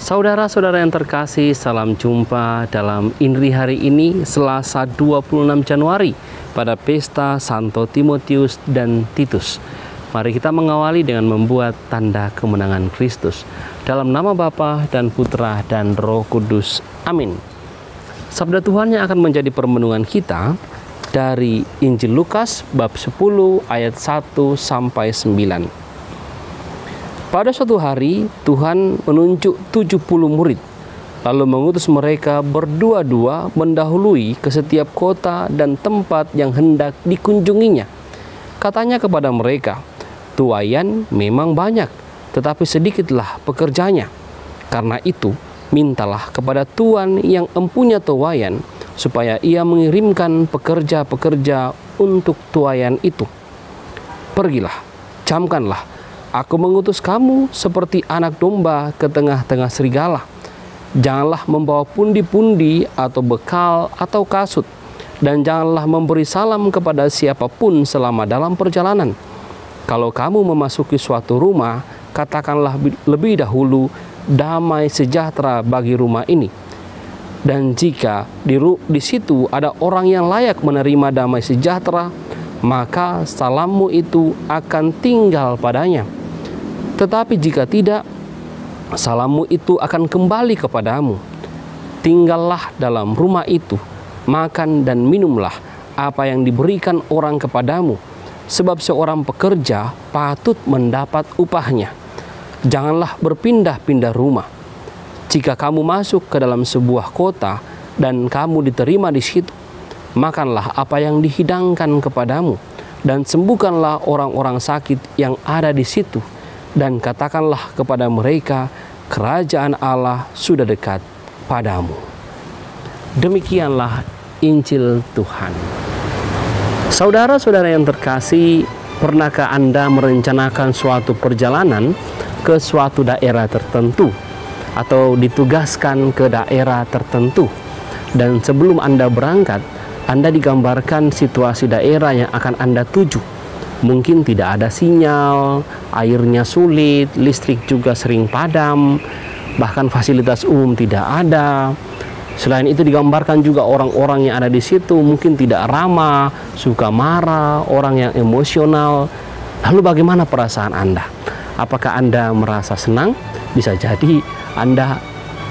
Saudara-saudara yang terkasih, salam jumpa dalam Inri hari ini, Selasa 26 Januari, pada pesta Santo Timotius dan Titus. Mari kita mengawali dengan membuat tanda kemenangan Kristus. Dalam nama Bapa dan Putra dan Roh Kudus. Amin. Sabda Tuhan yang akan menjadi permenungan kita dari Injil Lukas bab 10 ayat 1 sampai 9. Pada suatu hari, Tuhan menunjuk 70 murid, lalu mengutus mereka berdua-dua mendahului ke setiap kota dan tempat yang hendak dikunjunginya. Katanya kepada mereka, "Tuaian memang banyak, tetapi sedikitlah pekerjanya. Karena itu, mintalah kepada Tuan yang empunya tuaian, supaya ia mengirimkan pekerja-pekerja untuk tuaian itu. Pergilah, camkanlah. Aku mengutus kamu seperti anak domba ke tengah-tengah serigala. Janganlah membawa pundi-pundi atau bekal atau kasut, dan janganlah memberi salam kepada siapapun selama dalam perjalanan. Kalau kamu memasuki suatu rumah, katakanlah lebih dahulu, damai sejahtera bagi rumah ini. Dan jika di situ ada orang yang layak menerima damai sejahtera, maka salammu itu akan tinggal padanya. Tetapi jika tidak, salammu itu akan kembali kepadamu. Tinggallah dalam rumah itu, makan dan minumlah apa yang diberikan orang kepadamu, sebab seorang pekerja patut mendapat upahnya. Janganlah berpindah-pindah rumah. Jika kamu masuk ke dalam sebuah kota dan kamu diterima di situ, makanlah apa yang dihidangkan kepadamu, dan sembuhkanlah orang-orang sakit yang ada di situ. Dan katakanlah kepada mereka, kerajaan Allah sudah dekat padamu." Demikianlah Injil Tuhan. Saudara-saudara yang terkasih, pernahkah Anda merencanakan suatu perjalanan ke suatu daerah tertentu atau ditugaskan ke daerah tertentu? Dan sebelum Anda berangkat, Anda digambarkan situasi daerah yang akan Anda tuju. Mungkin tidak ada sinyal, airnya sulit, listrik juga sering padam, bahkan fasilitas umum tidak ada. Selain itu digambarkan juga orang-orang yang ada di situ mungkin tidak ramah, suka marah, orang yang emosional. Lalu bagaimana perasaan Anda? Apakah Anda merasa senang? Bisa jadi Anda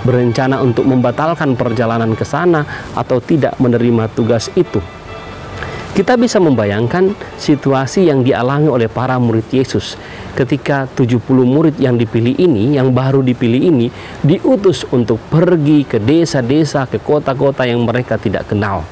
berencana untuk membatalkan perjalanan ke sana atau tidak menerima tugas itu. Kita bisa membayangkan situasi yang dialami oleh para murid Yesus ketika 70 murid yang dipilih ini, yang baru dipilih ini, diutus untuk pergi ke desa-desa, ke kota-kota yang mereka tidak kenal.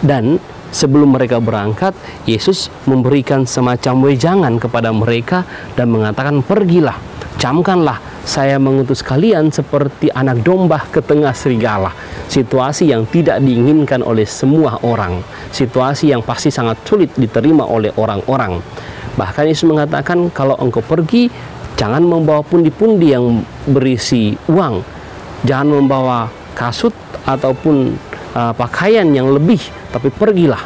Dan sebelum mereka berangkat, Yesus memberikan semacam wejangan kepada mereka dan mengatakan, "Pergilah, camkanlah, saya mengutus kalian seperti anak domba ke tengah serigala." Situasi yang tidak diinginkan oleh semua orang, situasi yang pasti sangat sulit diterima oleh orang-orang. Bahkan Yesus mengatakan, kalau engkau pergi, jangan membawa pundi-pundi yang berisi uang, jangan membawa kasut ataupun pakaian yang lebih, tapi pergilah.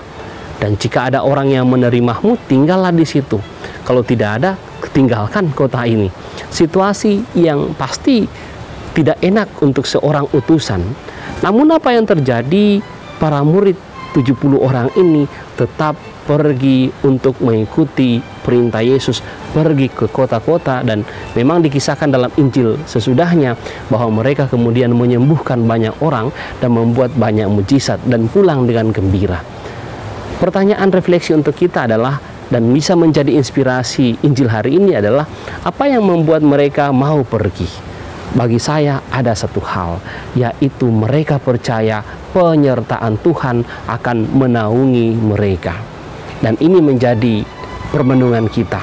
Dan jika ada orang yang menerimamu, tinggallah di situ. Kalau tidak ada, tinggalkan kota ini. Situasi yang pasti tidak enak untuk seorang utusan. Namun apa yang terjadi? Para murid 70 orang ini tetap pergi untuk mengikuti perintah Yesus, pergi ke kota-kota, dan memang dikisahkan dalam Injil sesudahnya bahwa mereka kemudian menyembuhkan banyak orang dan membuat banyak mujizat dan pulang dengan gembira. Pertanyaan refleksi untuk kita adalah, dan bisa menjadi inspirasi Injil hari ini adalah, apa yang membuat mereka mau pergi? Bagi saya ada satu hal, yaitu mereka percaya penyertaan Tuhan akan menaungi mereka. Dan ini menjadi permenungan kita.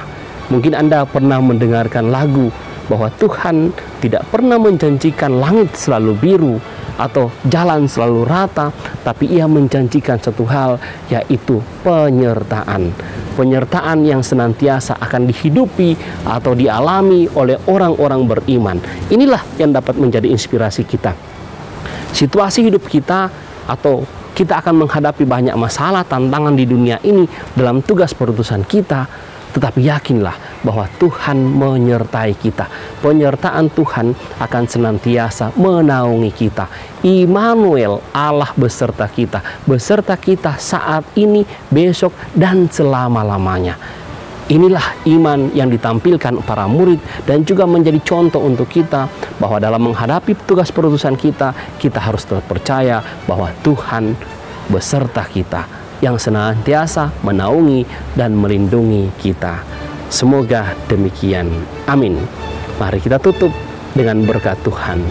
Mungkin Anda pernah mendengarkan lagu bahwa Tuhan tidak pernah menjanjikan langit selalu biru atau jalan selalu rata, tapi Ia menjanjikan satu hal, yaitu penyertaan. Penyertaan yang senantiasa akan dihidupi atau dialami oleh orang-orang beriman. Inilah yang dapat menjadi inspirasi kita. Situasi hidup kita atau kita akan menghadapi banyak masalah, tantangan di dunia ini dalam tugas perutusan kita. tetapi yakinlah bahwa Tuhan menyertai kita. Penyertaan Tuhan akan senantiasa menaungi kita. Immanuel, Allah beserta kita saat ini, besok, dan selama-lamanya. Inilah iman yang ditampilkan para murid dan juga menjadi contoh untuk kita bahwa dalam menghadapi tugas perutusan kita harus tetap percaya bahwa Tuhan beserta kita yang senantiasa menaungi dan melindungi kita. Semoga demikian. Amin. Mari kita tutup dengan berkat Tuhan.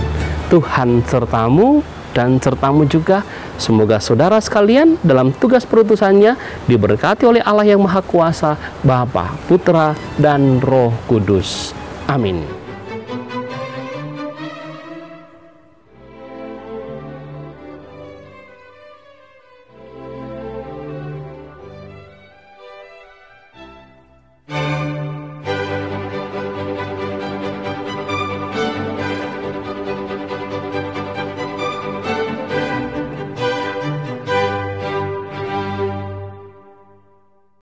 Tuhan sertamu dan sertamu juga. Semoga saudara sekalian dalam tugas perutusannya diberkati oleh Allah yang Maha Kuasa, Bapa, Putra, dan Roh Kudus. Amin.